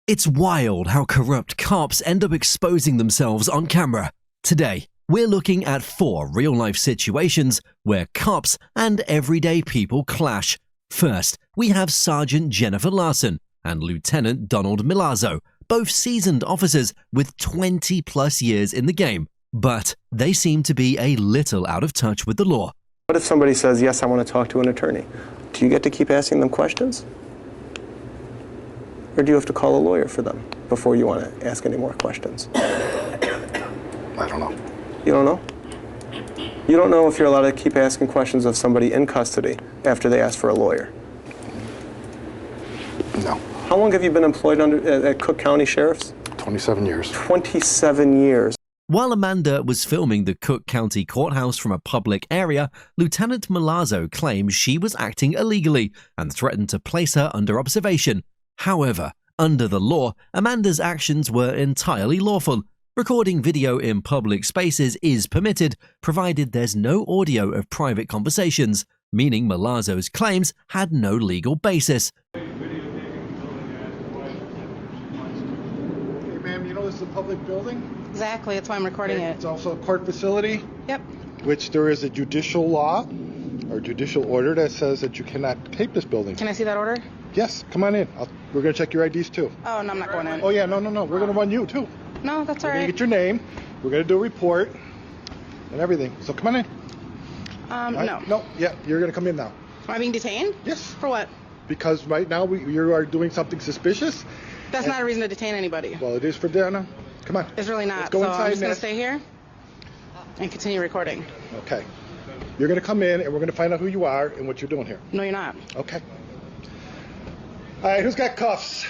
It's wild how corrupt cops end up exposing themselves on camera. Today, we're looking at 4 real-life situations where cops and everyday people clash. First, we have Sergeant Jennifer Larson and Lieutenant Donald Milazzo, both seasoned officers with 20-plus years in the game, but they seem to be a little out of touch with the law. What if somebody says, yes, I want to talk to an attorney? Do you get to keep asking them questions? Or do you have to call a lawyer for them before you want to ask any more questions? I don't know. You don't know? You don't know if you're allowed to keep asking questions of somebody in custody after they ask for a lawyer? No. How long have you been employed at Cook County Sheriff's? 27 years. 27 years. While Amanda was filming the Cook County Courthouse from a public area, Lieutenant Milazzo claims she was acting illegally and threatened to place her under observation. However, under the law, Amanda's actions were entirely lawful. Recording video in public spaces is permitted, provided there's no audio of private conversations, meaning Milazzo's claims had no legal basis. Hey, ma'am, you know this is a public building? Exactly, that's why I'm recording it. It's also a court facility? Yep. Which there is a judicial law or judicial order that says that you cannot tape this building. Can I see that order? Yes, come on in. We're going to check your IDs too. Oh, no, I'm not going in. Oh, yeah, no. We're going to run you too. No, that's all We're going right. to get your name. We're going to do a report and everything. So come on in. No. No, yeah, you're going to come in now. Am I being detained? Yes. For what? Because right now you are doing something suspicious. That's not a reason to detain anybody. Well, it is for Dana. Come on. It's really not. Let's go so inside I'm just going now. to stay here and continue recording. Okay. You're going to come in and we're going to find out who you are and what you're doing here. No, you're not. Okay. All right, who's got cuffs?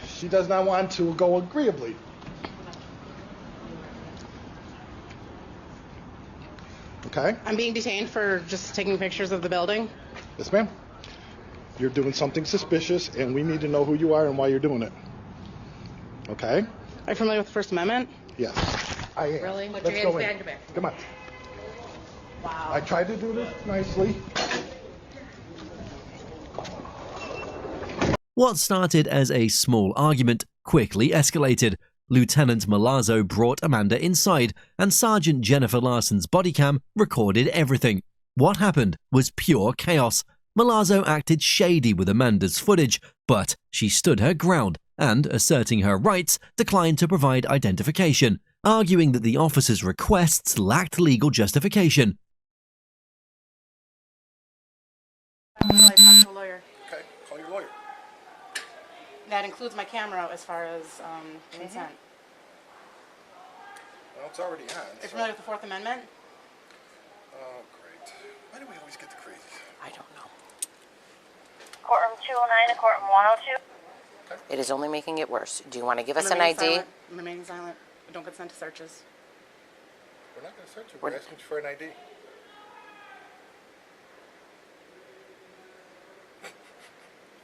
She does not want to go agreeably. Okay. I'm being detained for just taking pictures of the building. Yes, ma'am. You're doing something suspicious and we need to know who you are and why you're doing it. Okay? Are you familiar with the First Amendment? Yes. I am. Really? Let's go in. Come on. Wow. I tried to do this nicely. What started as a small argument quickly escalated. Lieutenant Milazzo brought Amanda inside, and Sergeant Jennifer Larson's body cam recorded everything. What happened was pure chaos. Milazzo acted shady with Amanda's footage, but she stood her ground and, asserting her rights, declined to provide identification, arguing that the officer's requests lacked legal justification. Until I talk to a lawyer. Okay, call your lawyer. That includes my camera as far as consent. Well, it's already on. Are you familiar with the Fourth Amendment? Oh, great. Why do we always get the crazy? I don't know. Courtroom 209 and courtroom 102. It is only making it worse. Do you want to give us I'm an ID? silent. I'm remaining silent. I don't consent to searches. We're not going to search you. We're asking for an ID.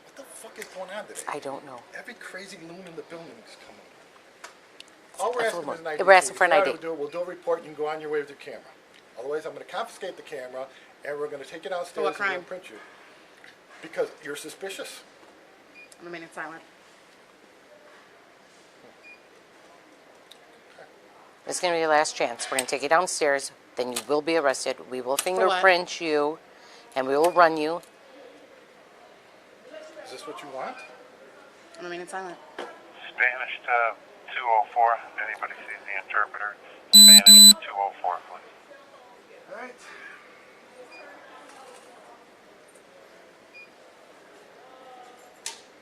What the fuck is going on today? I don't know. Every crazy loon in the building is coming. All we're asking is an ID. We're asking for an If you ID. We'll do a report and you can go on your way with your camera. Otherwise, I'm going to confiscate the camera and we're going to take it downstairs what and crime? we'll print you. Because you're suspicious. I'm remaining silent. This is going to be your last chance. We're going to take you downstairs. Then you will be arrested. We will what? fingerprint you, and we will run you. Is this what you want? I'm remaining silent. Spanish to 204. Anybody sees the interpreter? Spanish to 204, please. All right.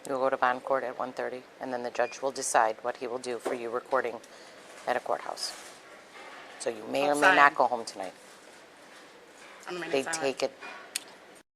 You'll go to bond court at 1:30, and then the judge will decide what he will do for you recording at a courthouse. So you may or may Outside. not go home tonight. I'm remaining They silent. take it.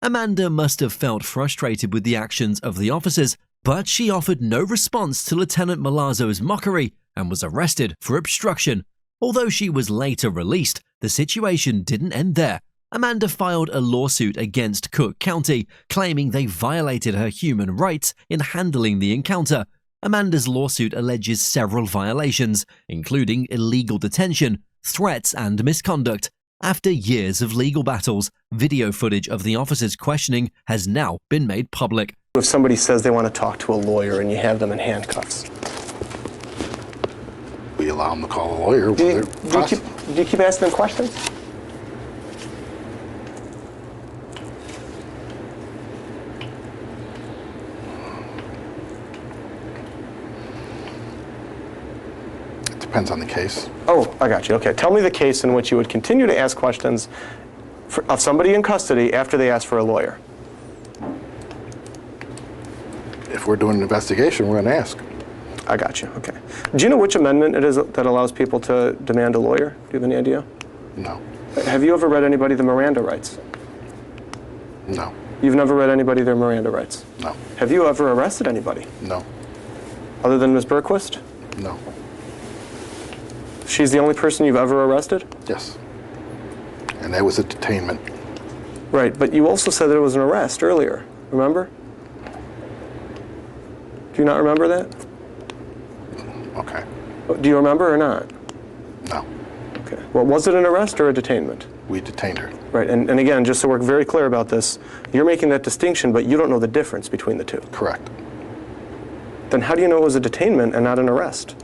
Amanda must have felt frustrated with the actions of the officers, but she offered no response to Lieutenant Milazzo's mockery and was arrested for obstruction. Although she was later released, the situation didn't end there. Amanda filed a lawsuit against Cook County, claiming they violated her human rights in handling the encounter. Amanda's lawsuit alleges several violations, including illegal detention, threats, and misconduct. After years of legal battles, video footage of the officers' questioning has now been made public. If somebody says they want to talk to a lawyer and you have them in handcuffs, allow them to call a lawyer. Do you keep asking them questions? It depends on the case. Oh, I got you. Okay. Tell me the case in which you would continue to ask questions of somebody in custody after they ask for a lawyer. If we're doing an investigation, we're going to ask. I got you. Okay. Do you know which amendment it is that allows people to demand a lawyer? Do you have any idea? No. Have you ever read anybody the Miranda rights? No. You've never read anybody their Miranda rights? No. Have you ever arrested anybody? No. Other than Ms. Berquist? No. She's the only person you've ever arrested? Yes. And that was a detainment. Right, but you also said that it was an arrest earlier, remember? Do you not remember that? Okay. Do you remember or not? No. Okay. Well, was it an arrest or a detainment? We detained her. Right, and again, just so we're very clear about this, you're making that distinction, but you don't know the difference between the two. Correct. Then how do you know it was a detainment and not an arrest?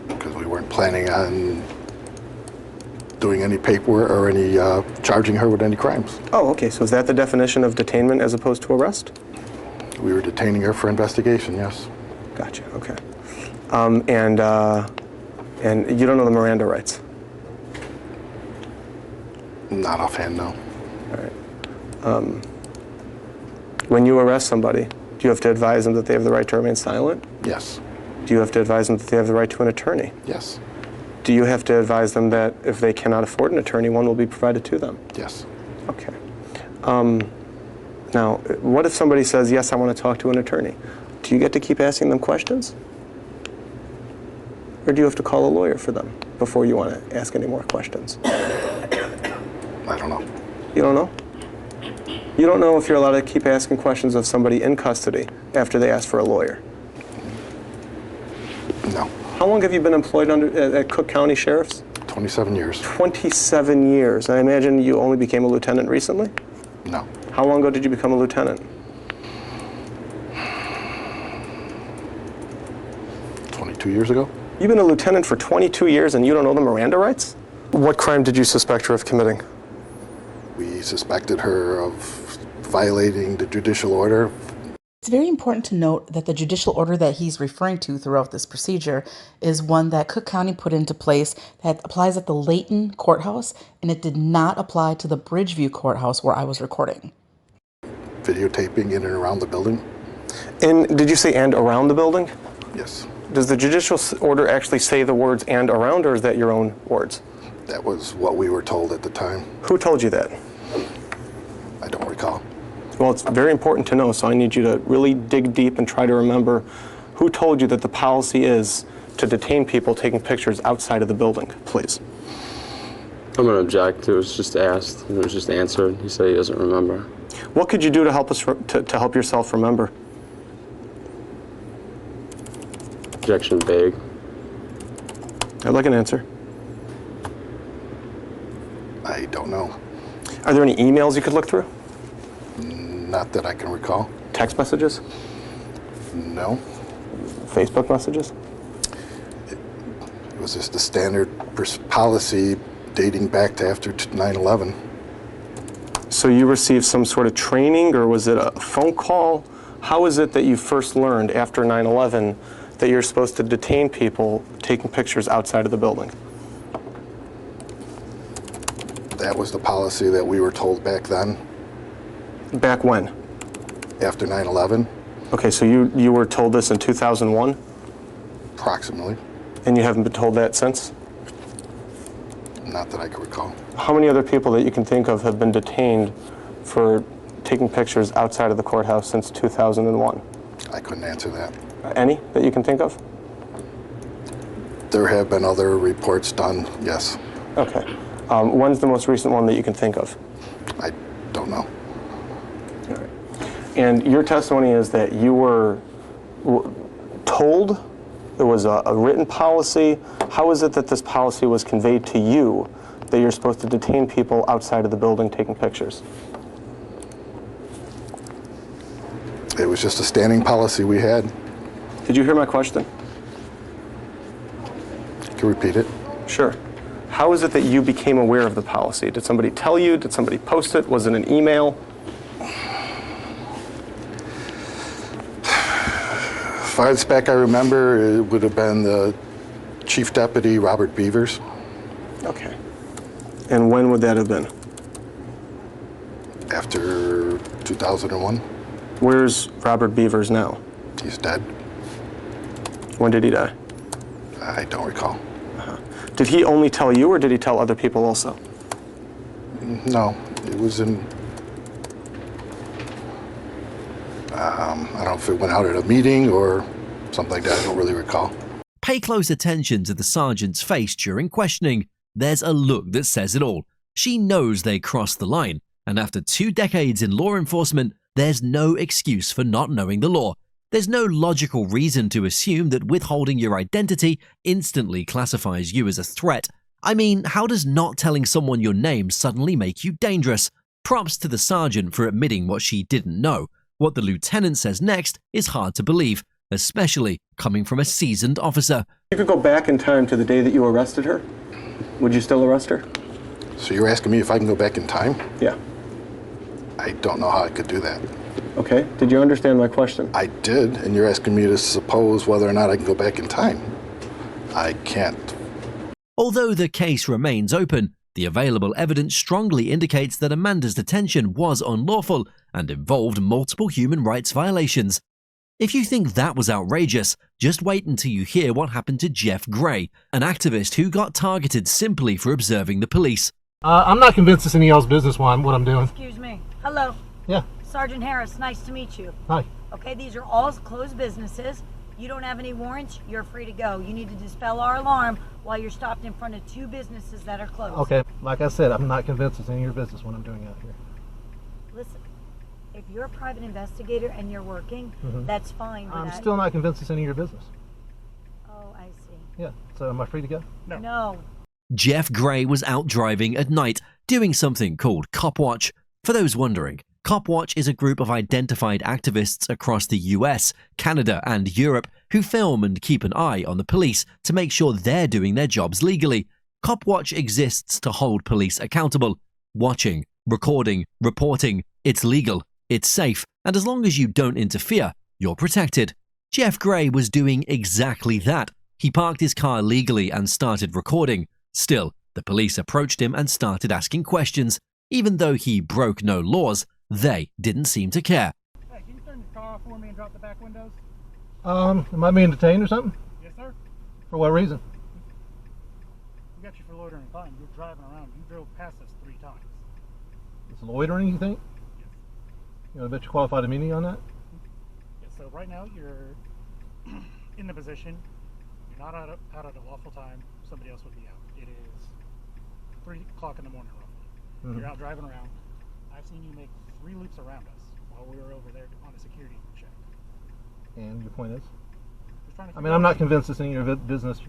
Because we weren't planning on doing any paperwork or any charging her with any crimes. Oh, okay, so is that the definition of detainment as opposed to arrest? We were detaining her for investigation, yes. Gotcha, okay. And you don't know the Miranda rights? Not offhand, no. All right. When you arrest somebody, do you have to advise them that they have the right to remain silent? Yes. Do you have to advise them that they have the right to an attorney? Yes. Do you have to advise them that if they cannot afford an attorney, one will be provided to them? Yes. Okay. Now, what if somebody says, yes, I want to talk to an attorney? Do you get to keep asking them questions? Or do you have to call a lawyer for them before you want to ask any more questions? I don't know. You don't know? You don't know if you're allowed to keep asking questions of somebody in custody after they ask for a lawyer? No. How long have you been employed at Cook County Sheriff's? 27 years. 27 years. I imagine you only became a lieutenant recently? No. How long ago did you become a lieutenant? 22 years ago. You've been a lieutenant for 22 years and you don't know the Miranda rights? What crime did you suspect her of committing? We suspected her of violating the judicial order. It's very important to note that the judicial order that he's referring to throughout this procedure is one that Cook County put into place that applies at the Layton courthouse, and it did not apply to the Bridgeview courthouse where I was recording. Videotaping in and around the building? And did you say and around the building? Yes. Does the judicial order actually say the words and around, or is that your own words? That was what we were told at the time. Who told you that? I don't recall. Well, it's very important to know, so I need you to really dig deep and try to remember who told you that the policy is to detain people taking pictures outside of the building, please. I'm going to object. It was just asked, and it was just answered. He said he doesn't remember. What could you do to help us to help yourself remember? Objection vague. I'd like an answer. I don't know. Are there any emails you could look through? Not that I can recall. Text messages? No. Facebook messages? It was just the standard policy dating back to after 9/11. So you received some sort of training, or was it a phone call? How is it that you first learned after 9/11 that you're supposed to detain people taking pictures outside of the building? That was the policy that we were told back then. Back when? After 9/11, Okay, so you were told this in 2001? approximately. And you haven't been told that since? Not that I can recall. How many other people that you can think of have been detained for taking pictures outside of the courthouse since 2001? I couldn't answer that. Any that you can think of? There have been other reports done, yes. Okay. When's the most recent one that you can think of? I don't know. All right. And your testimony is that you were told there was a written policy. How is it that this policy was conveyed to you that you're supposed to detain people outside of the building taking pictures? It was just a standing policy we had. Did you hear my question? Can you repeat it? Sure. How is it that you became aware of the policy? Did somebody tell you? Did somebody post it? Was it an email? Farthest back I remember, it would have been the Chief Deputy, Robert Beavers. Okay. And when would that have been? After 2001. Where's Robert Beavers now? He's dead. When did he die? I don't recall. Did he only tell you, or did he tell other people also? No, it was in, I don't know if it went out at a meeting or something like that. I don't really recall. Pay close attention to the sergeant's face during questioning. There's a look that says it all. She knows they crossed the line, and after 2 decades in law enforcement, there's no excuse for not knowing the law. There's no logical reason to assume that withholding your identity instantly classifies you as a threat. I mean, how does not telling someone your name suddenly make you dangerous? Props to the sergeant for admitting what she didn't know. What the lieutenant says next is hard to believe, especially coming from a seasoned officer. You could go back in time to the day that you arrested her. Would you still arrest her? So you're asking me if I can go back in time? Yeah. I don't know how I could do that. Okay. Did you understand my question? I did, and you're asking me to suppose whether or not I can go back in time. I can't. Although the case remains open, the available evidence strongly indicates that Amanda's detention was unlawful and involved multiple human rights violations. If you think that was outrageous, just wait until you hear what happened to Jeff Gray, an activist who got targeted simply for observing the police. I'm not convinced it's any y'all's business what I'm doing. Excuse me. Hello. Yeah. Sergeant Harris, nice to meet you. Hi. Okay, these are all closed businesses. You don't have any warrants, you're free to go. You need to dispel our alarm while you're stopped in front of 2 businesses that are closed. Okay, like I said, I'm not convinced it's any of your business what I'm doing out here. Listen, if you're a private investigator and you're working, that's fine. But I'm still not convinced it's any of your business. Oh, I see. Yeah, so am I free to go? No. Jeff Gray was out driving at night, doing something called Cop Watch. For those wondering, Cop Watch is a group of identified activists across the US, Canada, and Europe who film and keep an eye on the police to make sure they're doing their jobs legally. Cop Watch exists to hold police accountable. Watching, recording, reporting, it's legal, it's safe, and as long as you don't interfere, you're protected. Jeff Gray was doing exactly that. He parked his car legally and started recording. Still, the police approached him and started asking questions. Even though he broke no laws, they didn't seem to care. Hey, can you turn your car off for me and drop the back windows? Am I being detained or something? Yes, sir. For what reason? We got you for loitering and fine. You're driving around. You drove past us 3 times. It's loitering, you think? Yes. You want to bet you qualified immunity on that? Yes, so right now you're in the position. You're not out at a lawful time. Somebody else would be out. It is 3 o'clock in the morning, roughly. You're out driving around. I've seen you make 3 loops around us while we were over there on a security check. And your point is? I mean, I'm not convinced it's any of your business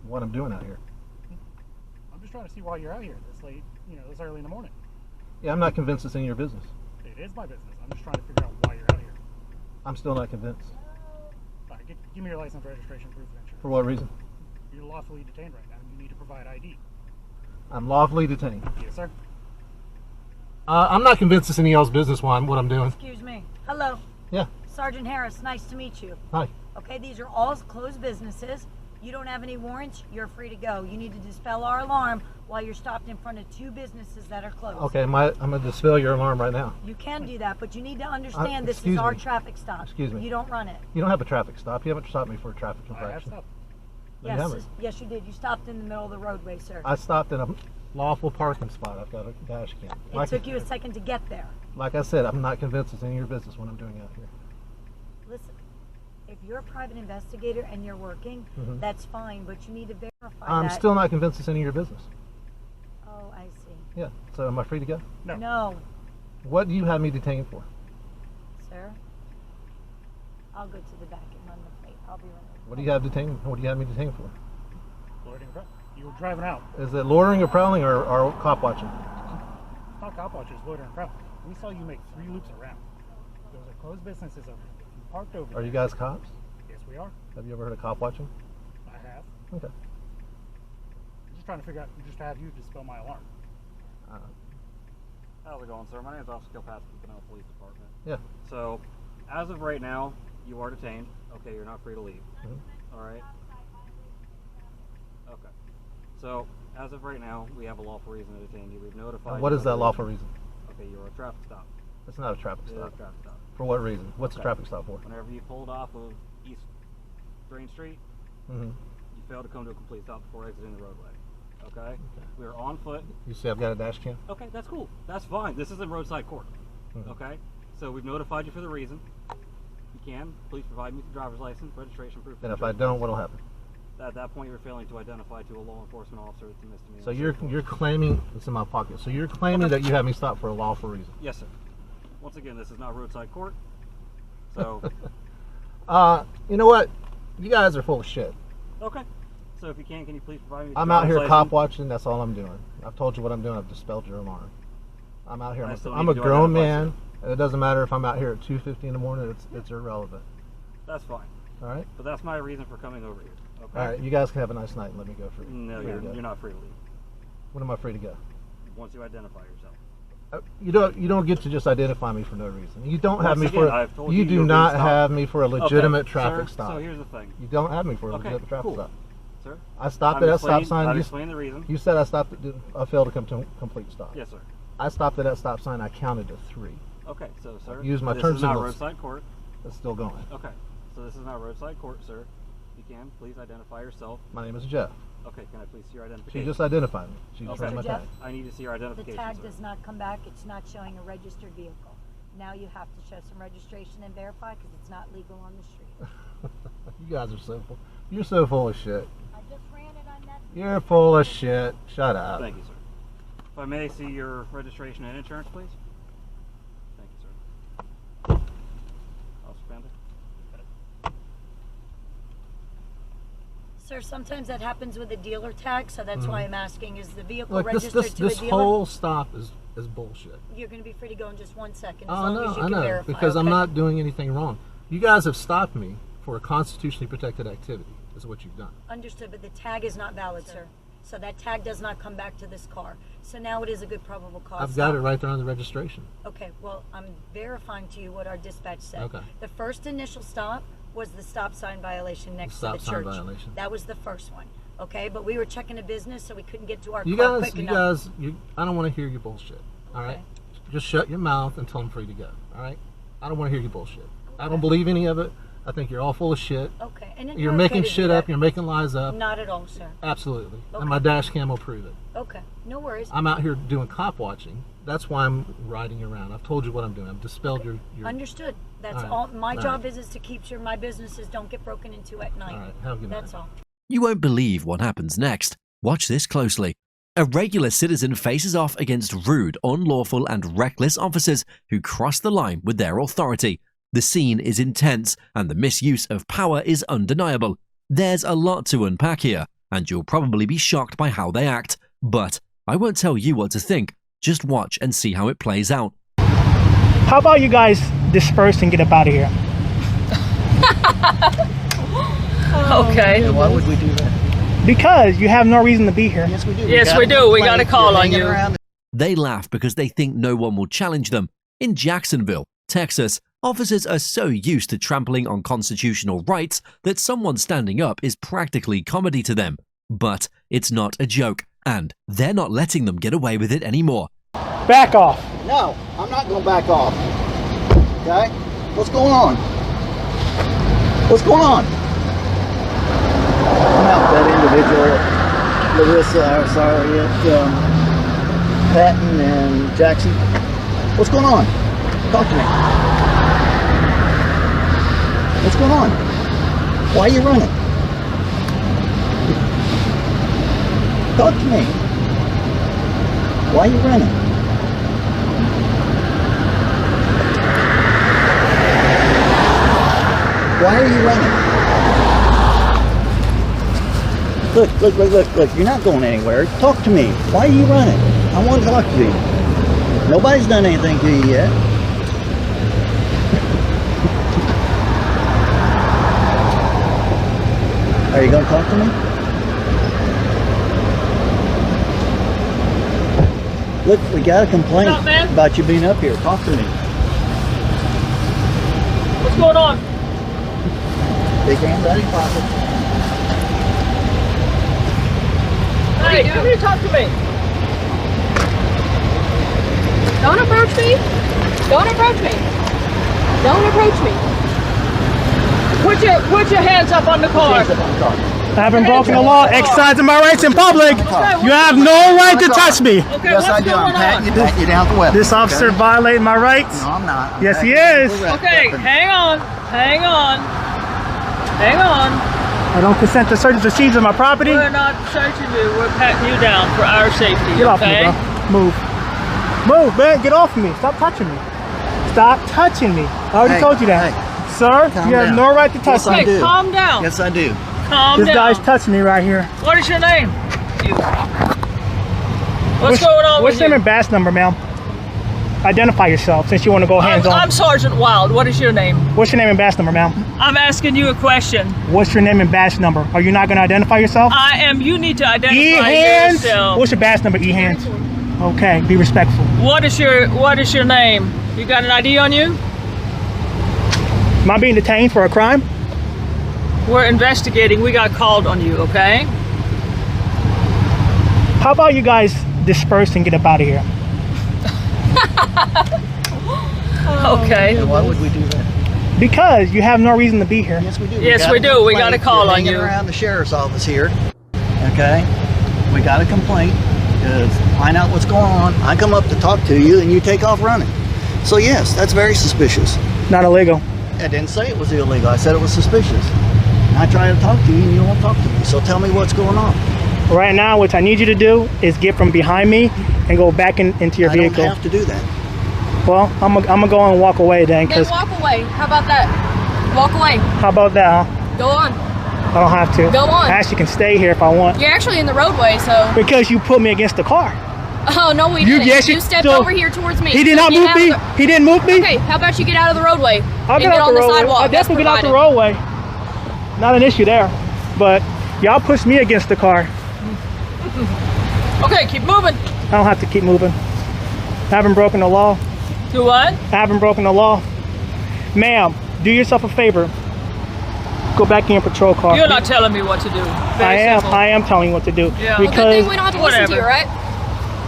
what I'm doing out here. I'm just trying to see why you're out here this late, this early in the morning. Yeah, I'm not convinced it's any of your business. It is my business. I'm just trying to figure out why you're out here. I'm still not convinced. All right, give me your license, registration, proof of insurance. For what reason? You're lawfully detained right now. You need to provide ID. I'm lawfully detained. Yes, sir. I'm not convinced it's any y'all's business what I'm doing. Excuse me. Hello. Yeah. Sergeant Harris, nice to meet you. Hi. Okay, these are all closed businesses. You don't have any warrants, you're free to go. You need to dispel our alarm while you're stopped in front of 2 businesses that are closed. Okay, I'm going to dispel your alarm right now. You can do that, but you need to understand this is our traffic stop. Excuse me. You don't run it. You don't have a traffic stop. You haven't stopped me for a traffic infraction. I have stopped. Yes, you did. You stopped in the middle of the roadway, sir. I stopped in a lawful parking spot. I've got a dash cam. It took you a second to get there. Like I said, I'm not convinced it's any of your business what I'm doing out here. Listen, if you're a private investigator and you're working, that's fine, but you need to verify I'm still not convinced it's any of your business. Oh, I see. Yeah, so am I free to go? No. What do you have me detained for? Sir, I'll go to the back and run the plate. I'll be right back. What do you have detained? What do you have me detained for? Loitering. You were driving out. Is it loitering or prowling or cop watching? It's not cop watchers, loitering and prowling. We saw you make 3 loops around. Those are closed businesses over there. If you parked over Are there, you guys cops? Yes, we are. Have you ever heard of cop watching? I have. Okay. I'm just trying to figure out, just to have you dispel my alarm. How's it going, sir? My name is Officer Kilpatrick with the Canal Police Department. Yeah. So, as of right now, you are detained. Okay, you're not free to leave. All right. Okay. So, as of right now, we have a lawful reason to detain you. We've notified. And what you is of that the lawful reason? Okay, you're a traffic stop. It's not a traffic It is stop. a traffic stop. For what reason? What's Okay. a traffic stop for? Whenever you pulled off of East Drain Street, Mm-hmm. you failed to come to a complete stop before exiting the roadway. Okay? We are on foot. You say I've got a dash cam? Okay, that's cool. That's fine. This isn't roadside court. Okay? So we've notified you for the reason. You can. Please provide me with your driver's license, registration proof. And if I don't, what'll happen? At that point, you're failing to identify to a law enforcement officer. It's a misdemeanor. So you're claiming it's in my pocket. So you're claiming that you have me stopped for a lawful reason. Yes, sir. Once again, this is not roadside court. So. You know what? You guys are full of shit. Okay. So if you can you please provide me with I'm your out here driver's cop license? watching. That's all I'm doing. I've told you what I'm doing. I've dispelled your alarm. I'm out here. I still I'm need a to grown identify man, and it doesn't matter if I'm out here at 2:50 in the morning. It's irrelevant. That's fine. All right. But that's my reason for coming over here. Okay. All right. You guys can have a nice night and let me go free. No, Free to go. you're not free to leave. When am I free to go? Once you identify yourself. You don't get to just identify me for no reason. You don't have Once me again, for. I've told You you do you're not being stopped. have me for a legitimate Okay, traffic sir, stop. so here's the thing. You don't have me for a Okay, legitimate traffic cool. stop. Sir, I stopped I'm at that stop explaining- sign. I've You- explained the reason. You said I stopped. I failed to come to a complete stop. Yes, sir. I stopped at that stop sign. I counted to 3. Okay, so sir, Use my this turn is not signals. roadside court. It's still going. Okay, so this is not roadside court, sir. If you can, please identify yourself. My name is Jeff. Okay, can I please see your She identification? just identified me. She just Okay. ran my Jeff, tag. I need to see your The identification, tag sir. does not come back. It's not showing a registered vehicle. Now you have to show some registration and verify because it's not legal on the street. You guys are so full. You're so full of shit. I just ran it on that. You're full of shit. Shut up. Thank you, sir. If I may see your registration and insurance, please. Thank you, sir. Officer Panda. Sir, sometimes that happens with a dealer tag, so that's why I'm asking, is the vehicle Look, registered to a this dealer? whole stop is bullshit. You're going to be free to go in just 1 second, as Oh, long as you I can know, verify. because I'm okay? not doing anything wrong. You guys have stopped me for a constitutionally protected activity. Is what you've done. Understood, but the tag is not valid, sir. So that tag does not come back to this car. So now it is a good probable cause. I've got it right there on the registration. Okay, well, I'm verifying to you what our dispatch said. Okay. The first initial stop was the stop sign violation next to the Stop sign church. violation. That was the first one. Okay, but we were checking a business, so we couldn't get to our You car guys, quick enough. I don't want to hear your bullshit. All right, Okay. just shut your mouth until I'm free to go. All right, I don't want to hear your bullshit. I don't believe any of it. I think you're all full of shit. Okay, and You're okay making to do shit up. that. You're making lies up. Not at all, sir. Absolutely. Okay. And my dash cam will prove it. Okay, no worries. I'm out here doing cop watching. That's why I'm riding around. I've told you what I'm doing. I've dispelled your. Understood. That's All right. all. My All job right. is to keep sure my businesses don't get broken into at night. All right. Have a good night. That's all. You won't believe what happens next. Watch this closely. A regular citizen faces off against rude, unlawful, and reckless officers who cross the line with their authority. The scene is intense, and the misuse of power is undeniable. There's a lot to unpack here, and you'll probably be shocked by how they act. But I won't tell you what to think. Just watch and see how it plays out. How about you guys disperse and get up out of here? Okay. Why would we do that? Because you have no reason to be here. Yes, we do. Yes, we do. We got a call on you. They laugh because they think no one will challenge them. In Jacksonville, Texas, officers are so used to trampling on constitutional rights that someone standing up is practically comedy to them. But it's not a joke, and they're not letting them get away with it anymore. Back off. No, I'm not going to back off. Okay? What's going on? What's going on? I'm out with that individual, Larissa, sorry, Patton and Jackson. What's going on? Talk to me. What's going on? Why are you running? Talk to me. Why are you running? Why are you running? Look, you're not going anywhere. Talk to me. Why are you running? I want to talk to you. Nobody's done anything to you yet. Are you gonna talk to me? Look, we got a complaint What's up, man? about you being up here. Talk to me. What's going on? Big hands out of your pocket. Hey, come here, talk to me. Don't approach me. Don't approach me. Don't approach me. Put your hands up on the car. I haven't broken the law, exercising my rights in public. You have no right to touch me. Okay, yes, I do. I'm patting you down the weapon. This officer violating my rights? No, I'm not. Yes, he is. Okay, hang on. Hang on. Hang on. I don't consent to search and seizure of my property. We're not searching you. We're patting you down for our safety. Get off okay? me, bro. Move. Move, man. Get off of me. Stop touching me. Stop touching me. I already told you that. Sir, you have no right to touch me. Okay, calm down. Yes, I do. Calm This down. guy's touching me right here. What is your name? What's going on What's with your you? name and badge number, ma'am? Identify yourself since you want to go hands on. I'm Sergeant Wild. What is your name? What's your name and badge number, ma'am? I'm asking you a question. What's your name and badge number? Are you not going to identify yourself? I am. You need to identify E-hands? yourself. What's your badge number, E-hands? Okay, be respectful. What is your name? You got an ID on you? Am I being detained for a crime? We're investigating. We got called on you, okay? How about you guys disperse and get up out of here? Okay. Why would we do that? Because you have no reason to be here. Yes, we do. Yes, we do. We got a call on you. Around the sheriff's office here. Okay? We got a complaint to find out what's going on. I come up to talk to you and you take off running. So yes, that's very suspicious. Not illegal. I didn't say it was illegal. I said it was suspicious. I try to talk to you and you won't talk to me. So tell me what's going on. Right now, what I need you to do is get from behind me and go back into your vehicle. I don't have to do that. Well, I'm gonna go and walk away then. Then walk away. How about that? Walk away. How about that, huh? Go on. I don't have to. Go on. I actually can stay here if I want. You're actually in the roadway, so. Because you put me against the car. Oh, no, we didn't. You stepped over here towards me. He did not move me. He didn't move me. Okay, how about you get out of the roadway I'll and get out on the the roadway. sidewalk? I'll definitely get out the roadway. Not an issue there. But y'all pushed me against the car. Okay, keep moving. I don't have to keep moving. I haven't broken the law. Do what? I haven't broken the law. Ma'am, do yourself a favor. Go back in your patrol car. You're not telling me what to do. I am telling you what to do. Yeah. Well, Because good thing we don't have to listen to you, right?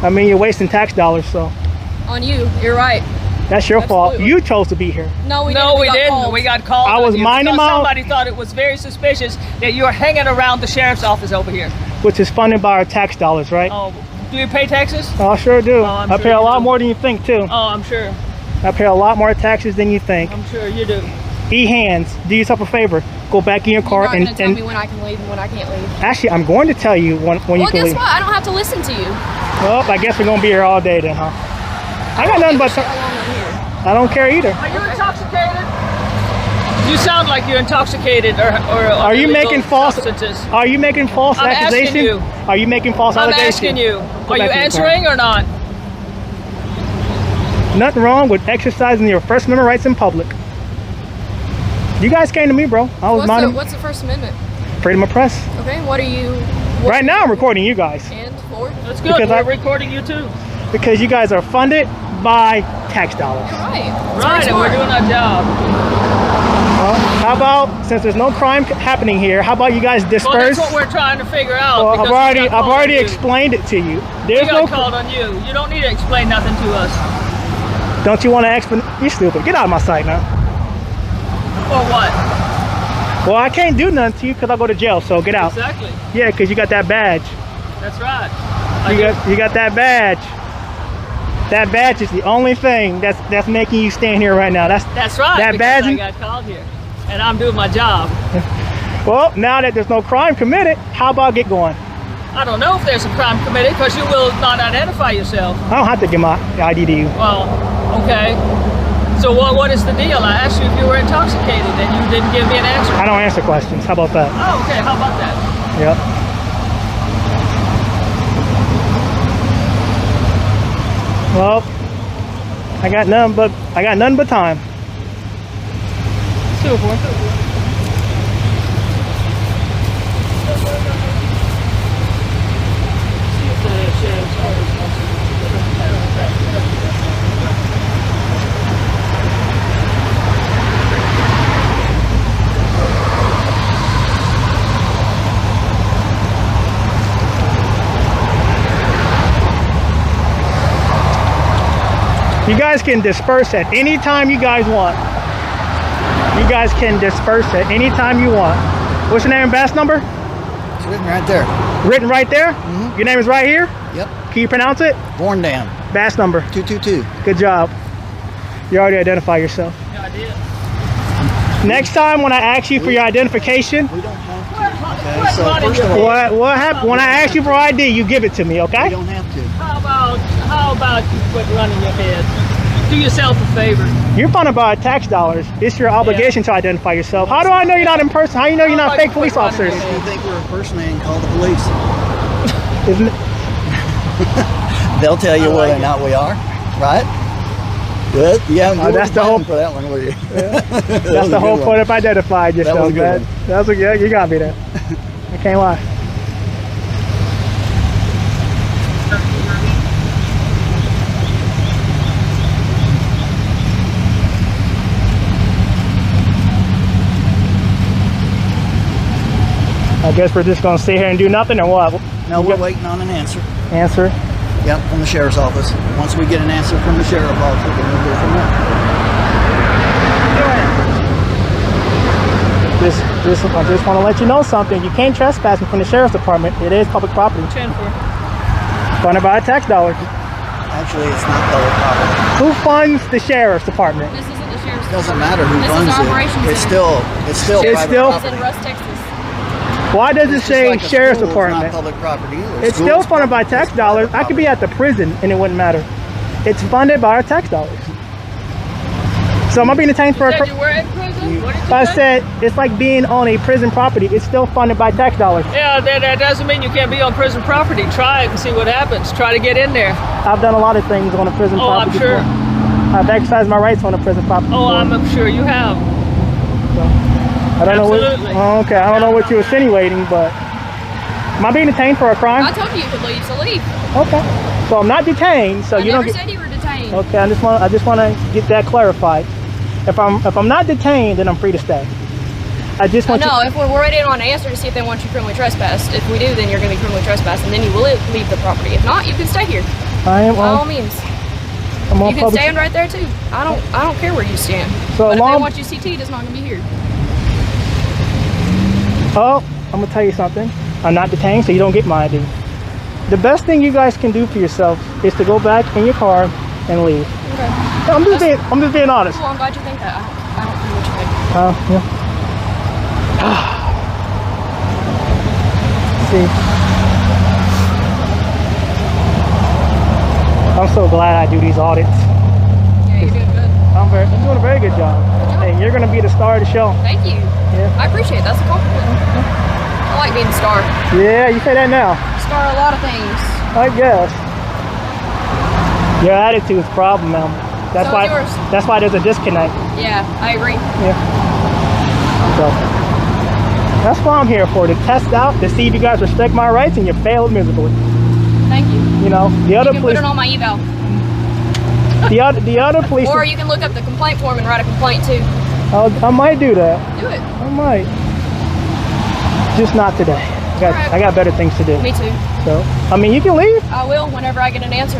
I mean, you're wasting tax dollars, so On you. You're right. that's your fault. You chose to be here. No, we No, didn't. we got didn't. called. We got called. I was on you minding because my own- Somebody thought it was very suspicious that you were hanging around the sheriff's office over here. Which is funded by our tax dollars, right? Oh, do you pay taxes? Oh, I sure do. I'm I sure pay a you lot do. more than you think, too. Oh, I'm sure. I pay a lot more taxes than you think. I'm sure you do. E-hands, do yourself a favor. Go back in your car You're not and, going to tell me when I can leave and when I can't leave. actually, I'm going to tell you when you Well, can guess leave. what? I don't have to listen to you. Well, I guess we're going to be here all day then, huh? I got nothing but... I don't care either. Are you intoxicated? You sound like you're intoxicated or Are you illegal making false? substances. Are you making false I'm asking accusations? you. Are you making false I'm allegations? asking you. Go Are you back in your car. answering or not? Nothing wrong with exercising your First Amendment rights in public. You guys came to me, bro. I was minding What's the First Amendment? freedom of press. Okay, what are you... Right now, I'm recording you guys And for? That's good. Because We're I- recording you too. because you guys are funded by tax dollars. Right. Right, and we're doing our job. How about, since there's no crime happening here, how about you guys Well, disperse? that's what we're trying to figure out. Well, because I've already explained it to you. We There's got no. called on you. You don't need to explain nothing to us. Don't you want to explain? You're stupid. Get out of my sight now. Or what? Well, I can't do nothing to you because I'll go to jail. So get out. Exactly. Yeah, because you got that badge. That's right. You got that badge. That badge is the only thing that's making you stand here right now. That's right. That because badge. I got called here, and I'm doing my job. Well, now that there's no crime committed, how about get going? I don't know if there's a crime committed because you will not identify yourself. I don't have to give my ID to you. Well, okay. So what is the deal? I asked you if you were intoxicated, and you didn't give me an answer. I don't answer questions. How about that? Oh, okay. How about that? Yep. Well, I got none but time. 204. You guys can disperse at any time you guys want. You guys can disperse at any time you want. What's your name and badge number? It's written right there. Written right there? Your name is right here? Yep. Can you pronounce it? Born down. Badge number? 222. Good job. You already identified yourself. Yeah, I did. Next time when I ask you for your identification, We don't have to. Okay, so first of all, what happened? When I ask you for ID, you give it to me, okay? we don't have to. How about you quit running your head? Do yourself a favor. You're funded by tax dollars. It's your obligation to identify yourself. How do I know you're not in person? How do you know you're not fake police officers? If you think we're impersonating, call the police. Isn't it? They'll tell you whether or not we are, right? Good. Yeah, that's the whole for that one, were you? That's the whole point of identified yourself, That was a good man. That was you got me there. I can't lie. I guess we're just gonna sit here and do nothing, or what? No, we're waiting on an answer. Answer? Yep, from the sheriff's office. Once we get an answer from the sheriff's office, then we'll go from there. I just want to let you know something. You can't trespass from the sheriff's department. It is public property. 10-4. Funded by tax dollars. Actually, it's not public property. Who funds the sheriff's department? This isn't the sheriff's. It doesn't matter who This funds is operations it. It's center. still It's private still- It's property. in Russ, Texas. Why does it It's just say like a sheriff's school, department? It's not public property either. It's School still is funded by tax dollars. I could be at the prison and it wouldn't matter. It's funded by our tax dollars. So am I being detained for a Said you were in prison? What did you I say? said it's like being on a prison property. It's still funded by tax dollars. Yeah, that doesn't mean you can't be on prison property. Try it and see what happens. Try to get in there. I've done a lot of things on a prison Oh, I'm property. sure. Before. I've exercised my rights on a prison property. Oh, before. I'm sure you have. I don't Absolutely. know what. Oh, okay, I don't know what you're insinuating, but am I being detained for a crime? I told you you could leave, so leave. Okay, so I'm not detained. So I you never don't get. said you were detained. Okay, I just want to get that clarified. If I'm not detained, then I'm free to stay. I just want No, if we're waiting on an answer to see if they want you criminally trespassed. If we do, then you're going to be criminally trespassed, and then you will leave the property. If not, you can stay here. I am. By all means. I'm on You can public. stand right there too. I don't care where you stand. So but if long- they want you CT'd, it's not going to be here. Oh, I'm gonna tell you something. I'm not detained, so you don't get my ID. The best thing you guys can do for yourself is to go back in your car and leave. Okay. I'm just being honest. Well, I'm glad you think that. I don't care what you think. Yeah. See, I'm so glad I do these audits. Yeah, you're doing good. I'm doing a very good job. And you're gonna be the star of the show. Thank you. Yeah. I appreciate it. That's a compliment. I like being a star. Yeah, you say that now. Star a lot of things. I guess. Your attitude's a problem, man. That's So why. is yours. That's why there's a disconnect. Yeah, I agree. Yeah. So that's what I'm here for, to test out, to see if you guys respect my rights, and you failed miserably. Thank you. You know, the other You can police, put it on my eval. the other police. Or you can look up the complaint form and write a complaint too. I might do that. Do it. I might. Just not today. Alright. I got better things to do. Me too. So, I mean, you can leave. I will whenever I get an answer.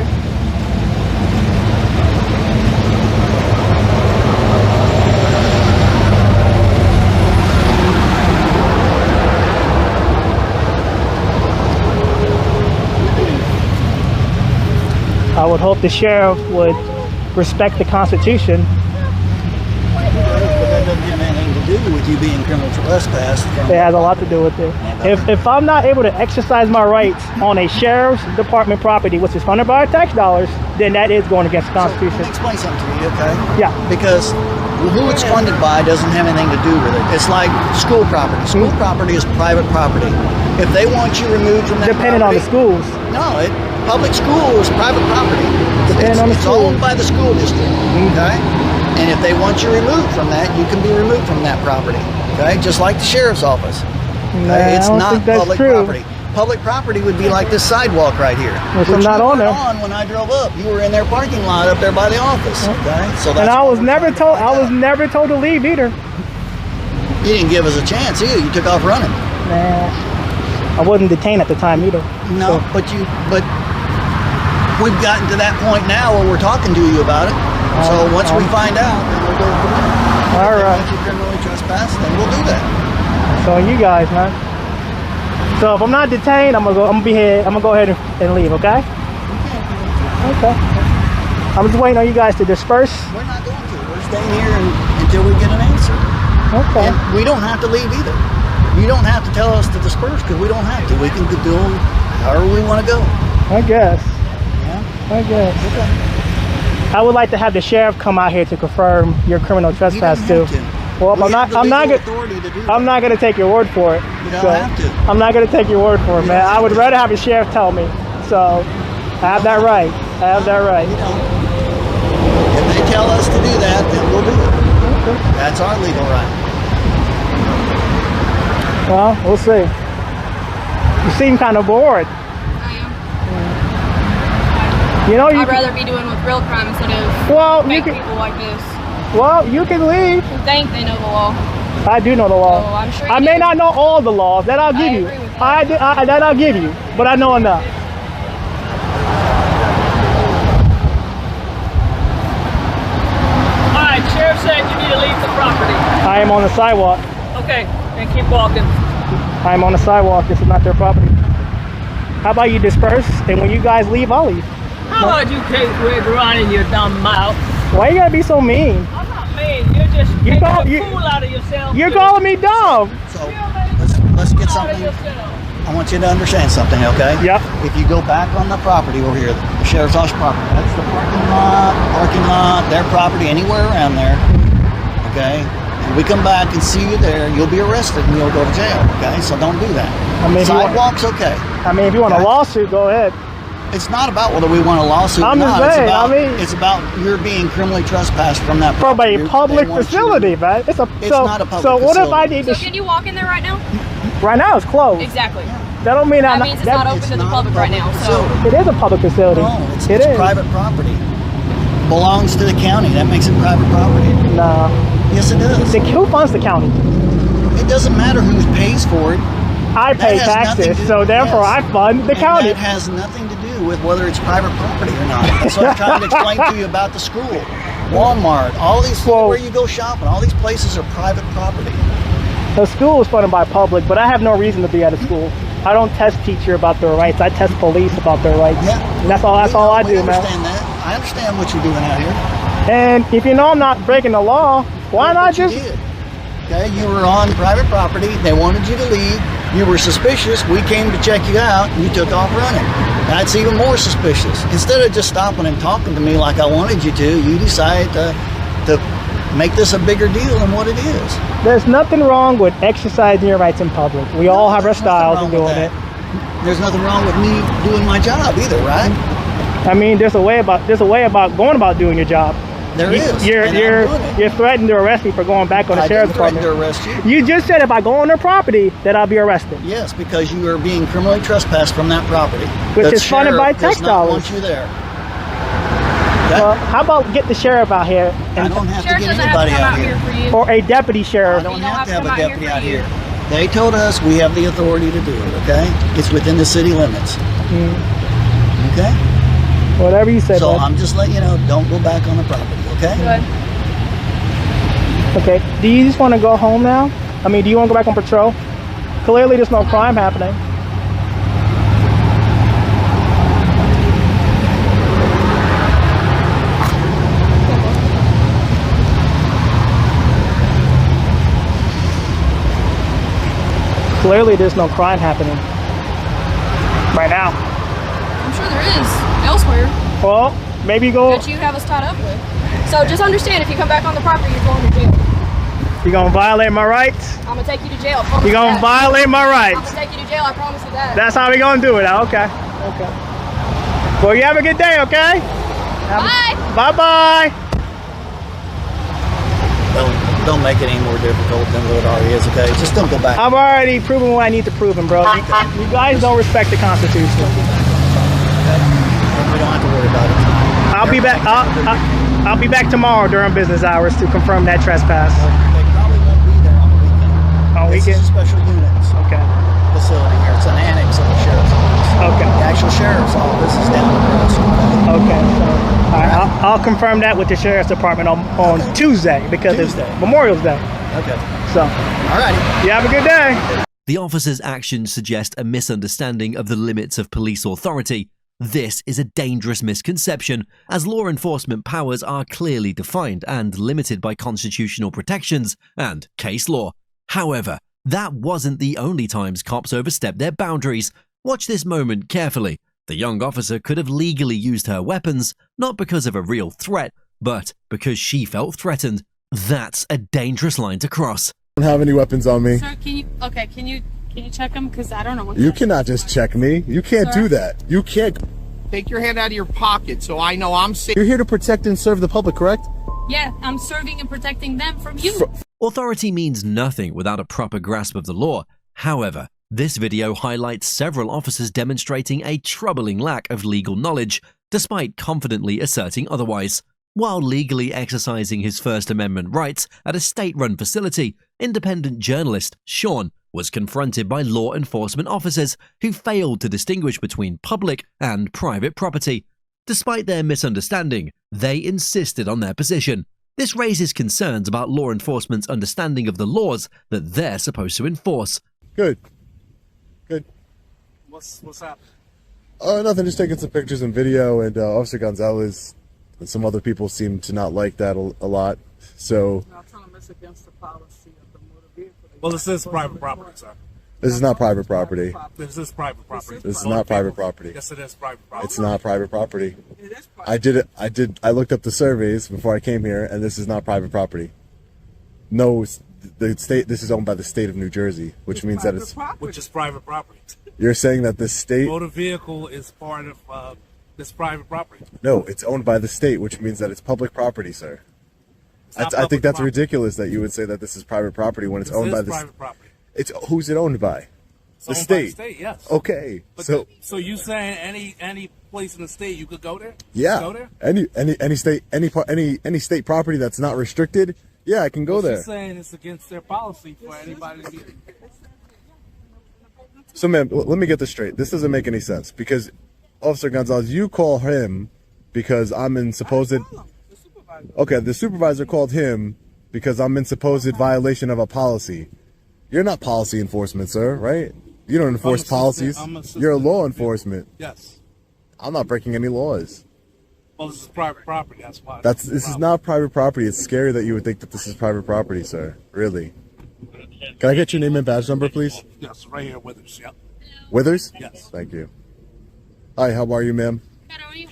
I would hope the sheriff would respect the Constitution. But that doesn't have anything to do with you being criminal trespass. It has a lot to do with it. If I'm not able to exercise my rights on a sheriff's department property, which is funded by our tax dollars, then that is going against the Constitution. Let me explain something to you, okay? Yeah. Because who it's funded by doesn't have anything to do with it. It's like school property. School property is private property. If they want you removed from that Depending on the schools. No, public school is private property. Depending on the It's school. owned by the school district, okay? And if they want you removed from that, you can be removed from that property, okay? Just like the sheriff's office. Nah, Okay? It's I don't not think that's public true. property. public property would be like this sidewalk right here. Which I'm not on there. When I drove up, you were in their parking lot up there by the office. Okay, so that's and I was never told. I was never told to leave either. You didn't give us a chance either. You took off running. Nah, I wasn't detained at the time either. No, so. but we've gotten to that point now where we're talking to you about it. So once we find out, then we'll go from there. All right. If you criminally trespass, then we'll do that. So you guys, man. So if I'm not detained, I'm gonna go ahead and leave. Okay. Okay. I'm just waiting on you guys to disperse. We're not going to. We're staying here until we get an answer. Okay. And we don't have to leave either. You don't have to tell us to disperse because we don't have to. We can do them however we want to go. I guess. Yeah. I guess. Okay. I would like to have the sheriff come out here to confirm your criminal trespass too. Well, I'm not gonna take your word for it. You don't have to. I'm not gonna take your word for it, man. I would rather have the sheriff tell me. So I have that right. I have that right. If they tell us to do that, then we'll do it. That's our legal right. Well, we'll see. You seem kind of bored. I am. You know, I'd rather be doing with real crime instead of fake people like this. Well, you can leave. You think they know the law. I do know the law. Oh, I'm sure I may not know all the laws. That I'll give you. That I'll give you. But I know enough. Alright, Sheriff said you need to leave the property. I am on the sidewalk. Okay, and keep walking. I am on the sidewalk. This is not their property. How about you disperse, and when you guys leave, I'll leave. How about you keep running your dumb mouth? Why you gotta be so mean? I'm not mean. You're just making a fool out of yourself. You're calling me dumb. So let's get something. I want you to understand something, okay? Yep. If you go back on the property over here, the sheriff's office property, that's the parking lot, their property, anywhere around there, okay? And we come back and see you there, you'll be arrested and you'll go to jail, okay? So don't do that. I mean, sidewalk's okay. I mean, if you want a lawsuit, go ahead. It's not about whether we want a lawsuit or not. It's about you're being criminally trespassed from that property. From a public facility, man. It's not a public facility. What if I need to... So can you walk in there right now? Right now it's closed. Exactly. That don't mean that means it's not open to the public right now. So it is a public facility. No, it's private property. Belongs to the county. That makes it private property. No. Yes, it does. Who funds the county? It doesn't matter who pays for it. I pay taxes, so therefore I fund the county. That has nothing to do with whether it's private property or not. That's what I'm trying to explain to you about the school, Walmart, all these where you go shopping. All these places are private property. The school is funded by public, but I have no reason to be at a school. I don't test teacher about their rights. I test police about their rights. Yeah. And that's all I do, man. I understand what you're doing out here. And if you know I'm not breaking the law, why not just... Okay, you were on private property. They wanted you to leave. You were suspicious. We came to check you out. And you took off running. That's even more suspicious. Instead of just stopping and talking to me like I wanted you to, you decided to make this a bigger deal than what it is. There's nothing wrong with exercising your rights in public. We all have our styles of doing it. There's nothing wrong with me doing my job either, right? I mean, there's a way about going about doing your job. There is. You're threatening to arrest me for going back on the sheriff's department. To arrest you. You just said if I go on their property that I'll be arrested. Yes, because you are being criminally trespassed from that property. Which is funded by tax dollars. Want you there. Well, how about get the sheriff out here? I don't have to get anybody out here. Or a deputy sheriff. I don't have to have a deputy out here. They told us we have the authority to do it, okay? It's within the city limits. Okay? Whatever you said. So I'm just letting you know, don't go back on the property, okay? Good. Okay. Do you just want to go home now? I mean, do you want to go back on patrol? Clearly there's no crime happening. Clearly there's no crime happening right now. I'm sure there is elsewhere. Well, maybe go. That you have us tied up with. So just understand, if you come back on the property, you're going to jail. You're gonna violate my rights? I'm gonna take you to jail. You're gonna violate my rights? I'm gonna take you to jail. I promise you that. That's how we gonna do it. Okay. Okay. Well, you have a good day. Okay. Bye. Bye. Bye. Well, don't make it any more difficult than what it already is, okay? Just don't go back. I've already proven what I need to prove, bro. You guys don't respect the Constitution. We don't have to worry about it tonight. I'll be back. I'll be back tomorrow during business hours to confirm that trespass. They probably won't be there on the weekend. On This weekend? is a special units facility here. It's an annex of the sheriff's office. Okay. The actual sheriff's office is down the road. Okay. So, all right, I'll confirm that with the sheriff's department on Tuesday because it's Memorial Day. Okay. So. All righty. You have a good day. The officer's actions suggest a misunderstanding of the limits of police authority. This is a dangerous misconception, as law enforcement powers are clearly defined and limited by constitutional protections and case law. However, that wasn't the only times cops overstepped their boundaries. Watch this moment carefully. The young officer could have legally used her weapons, not because of a real threat, but because she felt threatened. That's a dangerous line to cross. I don't have any weapons on me. Sir, can you check them? Because I don't know what. You cannot just check me. You can't do that. You can't. Take your hand out of your pocket so I know I'm safe. You're here to protect and serve the public, correct? Yeah, I'm serving and protecting them from you. Authority means nothing without a proper grasp of the law. However, this video highlights several officers demonstrating a troubling lack of legal knowledge, despite confidently asserting otherwise. While legally exercising his First Amendment rights at a state-run facility, independent journalist Sean was confronted by law enforcement officers who failed to distinguish between public and private property. Despite their misunderstanding, they insisted on their position. This raises concerns about law enforcement's understanding of the laws that they're supposed to enforce. Good. Good. What's up? Nothing, just taking some pictures and video, and Officer Gonzalez and some other people seem to not like that a lot. So I'll tell them it's against the policy of the motor vehicle. Well, this is private property, sir. this is not private property. This is private property. This is not private property. Yes, it is private property. It's not private property. I looked up the surveys before I came here, and this is not private property. No, the state. This is owned by the state of New Jersey, which means that it's which is private property. You're saying that the state Motor vehicle is part of this private property. No, it's owned by the state, which means that it's public property, sir. I think that's ridiculous that you would say that this is private property when it's owned by the private property. It's who's it owned by? The Owned state. by the state, yes. Okay, But so you saying any place in the state you could go there? yeah, Go there? any state any state property that's not restricted, yeah, I can go there. She's saying it's against their policy for anybody to be. So, ma'am, let me get this straight. This doesn't make any sense because Officer Gonzalez, you call him because I'm in supposed. Okay, the supervisor called him because I'm in supposed violation of a policy. You're not policy enforcement, sir, right? You don't enforce policies. You're a law enforcement. Yes. I'm not breaking any laws. Well, this is private property. That's why. This is not private property. It's scary that you would think that this is private property, sir. Really. Can I get your name and badge number, please? Yes, right here, Withers. Yep. Withers? Yes. Thank you. Hi, how are you, ma'am? Good, how are you?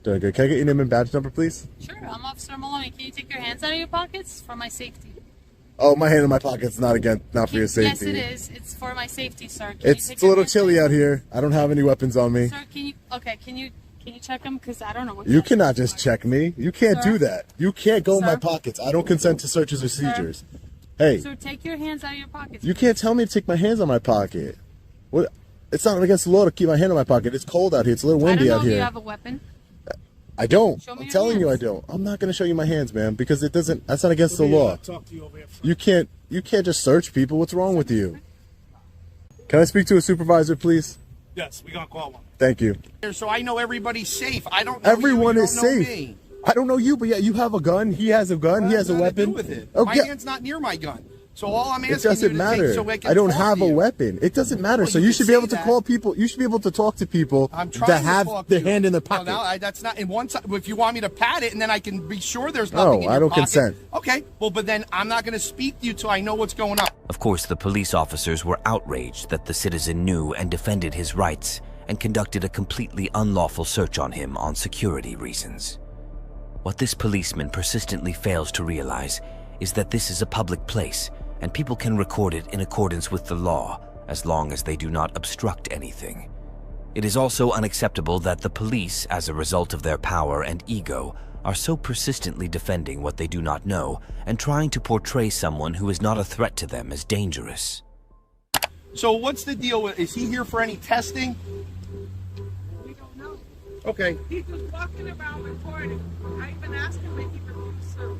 Doing good. Can I get your name and badge number, please? Sure, I'm Officer Maloney. Can you take your hands out of your pockets for my safety? Oh, my hand in my pocket's not for your safety. Yes, it is. It's for my safety, sir. It's a little chilly out here. I don't have any weapons on me. Sir, can you check them? Because I don't know what. You cannot just check me. You can't Sir? do that. You can't go in my Sir? pockets. I don't consent to searches or seizures. Hey, Sir, take your hands out of your pockets. you can't tell me to take my hands on my pocket. What? It's not against the law to keep my hand in my pocket. It's cold out here. It's a little windy out I don't know if here. you have a weapon. I don't. Show me I'm your telling you I hands. don't. I'm not going to show you my hands, man, because it doesn't. That's not against the law. Talk to you over here. You can't just search people. What's wrong with you? Can I speak to a supervisor, please? Yes, we're gonna call one. Thank you. So I know everybody's safe. I don't know Everyone you is don't know safe. me. I don't know you, but yeah, you have a gun. He has a gun. He has a weapon. With it. Oh, My yeah. hand's not near my gun. So all I'm It asking doesn't you to matter. take so I can I don't talk have to a you. weapon. It doesn't matter. Well, So you you can should be say able to that. call people. You should be able to talk to people I'm trying that to have talk their to you. hand in their Well, pocket. now, that's not in one side. If you want me to pat it and then I can be sure there's No, nothing in I your don't pocket. consent. Okay. Well, but then I'm not going to speak to you till I know what's going on. Of course, the police officers were outraged that the citizen knew and defended his rights and conducted a completely unlawful search on him on security reasons. What this policeman persistently fails to realize is that this is a public place and people can record it in accordance with the law as long as they do not obstruct anything. It is also unacceptable that the police, as a result of their power and ego, are so persistently defending what they do not know and trying to portray someone who is not a threat to them as dangerous. So what's the deal with, is he here for any testing? We don't know. Okay. He's just walking around recording. I even asked him if he refused to.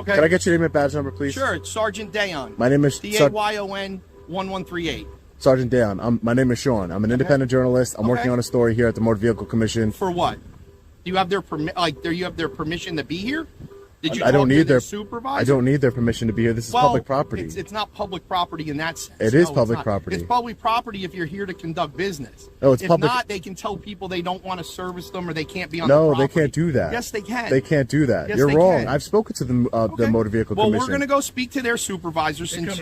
Okay. Can I get your name and badge number, please? Sure, it's Sergeant Dayon. My name is Dayon 1138. Sergeant Dayon. My name is Sean. I'm an independent journalist. I'm working on a story here at the Motor Vehicle Commission. For what? Do you have their do you have their permission to be here? Did you I don't need their supervisor? I don't need their permission to be here. This is public property. It's not public property in that sense. It is public property. It's public property if you're here to conduct business. No, it's if public. If not, they can tell people they don't want to service them or they can't be on the property. No, they can't do that. Yes, they can. They can't do that. Yes, You're they wrong. can. I've spoken to the Motor Vehicle well, Commission. we're going to go speak to their supervisors since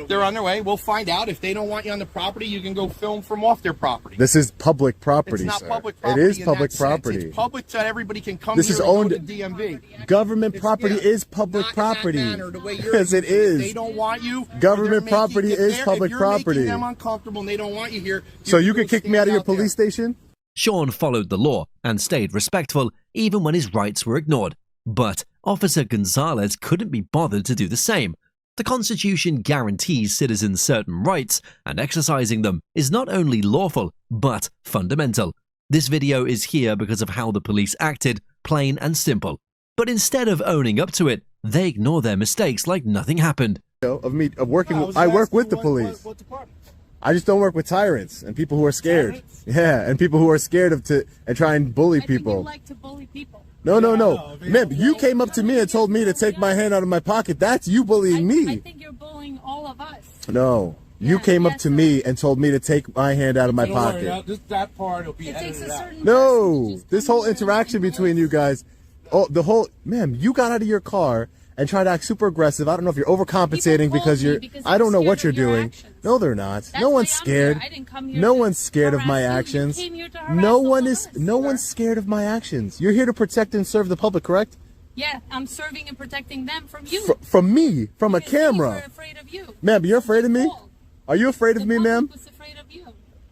they're on their way. We'll find out. If they don't want you on the property, you can go film from off their property. This is public property, It's not sir. public property. It is in public that sense. property. It's public so everybody can come This here is and go owned. to DMV. Government property is public property. Yes, it is. They don't want you. Government property is public if you're property. making them uncomfortable and they don't want you here. So you could kick me out of your police station? Sean followed the law and stayed respectful even when his rights were ignored. But Officer Gonzalez couldn't be bothered to do the same. The Constitution guarantees citizens certain rights, and exercising them is not only lawful, but fundamental. This video is here because of how the police acted, plain and simple. But instead of owning up to it, they ignore their mistakes like nothing happened. I work with the police. What department? I just don't work with tyrants and people who are scared. Tyrants? Yeah, and people who are scared and try and bully people. You like to bully people. No. Ma'am, you came up to me and told me to take my hand out of my pocket. That's you bullying me. I think you're bullying all of us. No. You came up to me and told me to take my hand out of my pocket. That part will be It takes a certain No. This whole interaction between you guys, ma'am, you got out of your car and tried to act super aggressive. I don't know if you're overcompensating because I don't know what you're doing. No, they're not. No one's scared. No one's scared of my actions. No one's scared of my actions. You're here to protect and serve the public, correct? Yeah, I'm serving and protecting them from you. From me, from a camera. We're afraid of you. Ma'am, you're afraid of me? Are you afraid of me, ma'am? Afraid of you.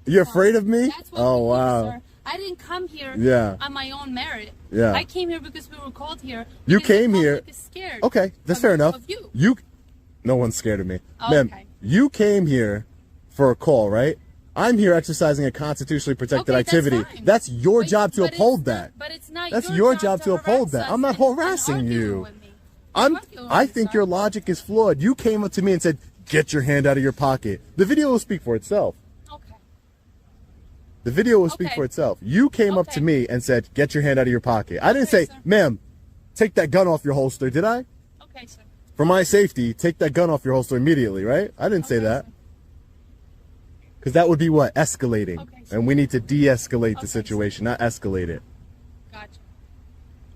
You're afraid of me? That's what Oh, we do, wow. sir. I didn't come here on my own merit. Yeah. I came here because we were called here. You because came the here. public is scared Okay, that's fair enough. of you. No one's scared of me. Oh, Ma'am, okay. you came here for a call, right? I'm here exercising a constitutionally protected activity. That's your job to uphold that. But it's not That's your job to uphold that. I'm not harassing you. I think your logic is flawed. You came up to me and said, "Get your hand out of your pocket." The video will speak for itself. Okay. The video will speak for itself. You came up to me and said, "Get your hand out of your pocket." I didn't say, "Ma'am, take that gun off your holster," did I? Okay, sir. For my safety, take that gun off your holster immediately, right? I didn't say that. Because that would be what? Escalating. And we need to de-escalate the situation, not escalate it. Gotcha.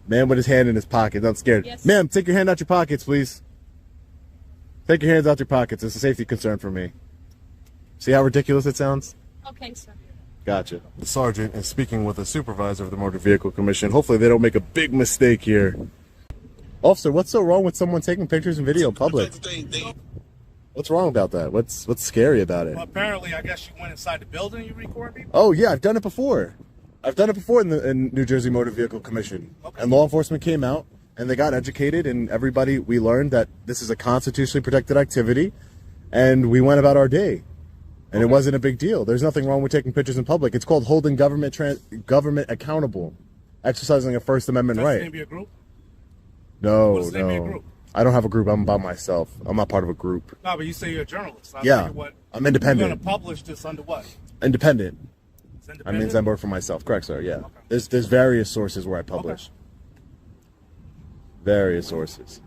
Man with his hand in his pocket, I'm scared. Yes. Ma'am, take your hand out your pockets, please. Take your hands out your pockets. It's a safety concern for me. See how ridiculous it sounds? Okay, sir. Gotcha. The sergeant is speaking with a supervisor of the Motor Vehicle Commission. Hopefully they don't make a big mistake here. Officer, what's so wrong with someone taking pictures and video in public? What's wrong about that? What's scary about it? Well, apparently, I guess you went inside the building and you record people? Oh, yeah, I've done it before. I've done it before in New Jersey Motor Vehicle Commission. Okay. And law enforcement came out, and they got educated, and we learned that this is a constitutionally protected activity, and we went about our day. And it wasn't a big deal. There's nothing wrong with taking pictures in public. It's called holding government accountable, exercising a First Amendment right. Does it be a group? No, What does it mean, a no. group? I don't have a group. I'm by myself. I'm not part of a group. No, but you say you're a journalist. I Yeah, figured what, I'm independent. You're going to publish this under what? Independent. It's independent? That means I work for myself. Correct, sir. Yeah. Okay. There's various sources where I publish. Okay. Various sources.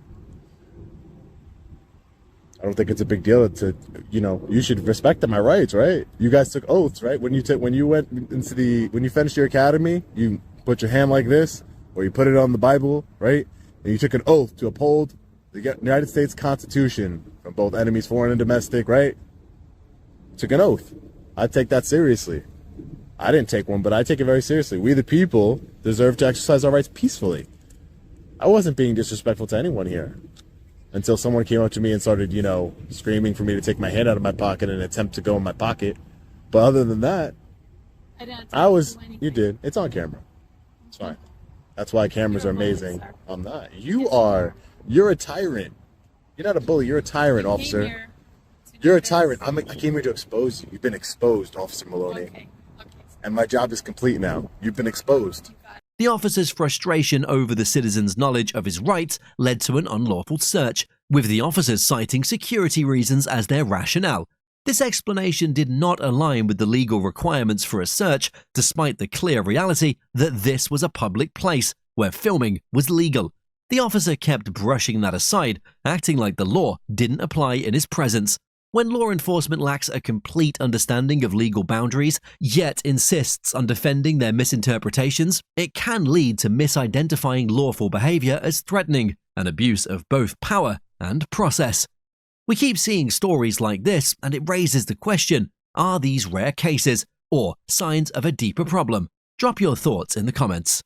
I don't think it's a big deal to, you should respect my rights, right? You guys took oaths, right? When you finished your academy, you put your hand like this, or you put it on the Bible, right? And you took an oath to uphold the United States Constitution from both enemies, foreign and domestic, right? Took an oath. I take that seriously. I didn't take one, but I take it very seriously. We, the people, deserve to exercise our rights peacefully. I wasn't being disrespectful to anyone here until someone came up to me and started, screaming for me to take my hand out of my pocket in an attempt to go in my pocket. But other than that, you did. It's on camera. It's fine. That's why cameras are amazing. I'm not. You're a tyrant. You're not a bully. You're a tyrant, officer. You're a tyrant. I came here to expose you. You've been exposed, Officer Maloney. Okay. And my job is complete now. You've been exposed. The officer's frustration over the citizen's knowledge of his rights led to an unlawful search, with the officers citing security reasons as their rationale. This explanation did not align with the legal requirements for a search, despite the clear reality that this was a public place where filming was legal. The officer kept brushing that aside, acting like the law didn't apply in his presence. When law enforcement lacks a complete understanding of legal boundaries, yet insists on defending their misinterpretations, it can lead to misidentifying lawful behavior as threatening, an abuse of both power and process. We keep seeing stories like this, and it raises the question, are these rare cases or signs of a deeper problem? Drop your thoughts in the comments.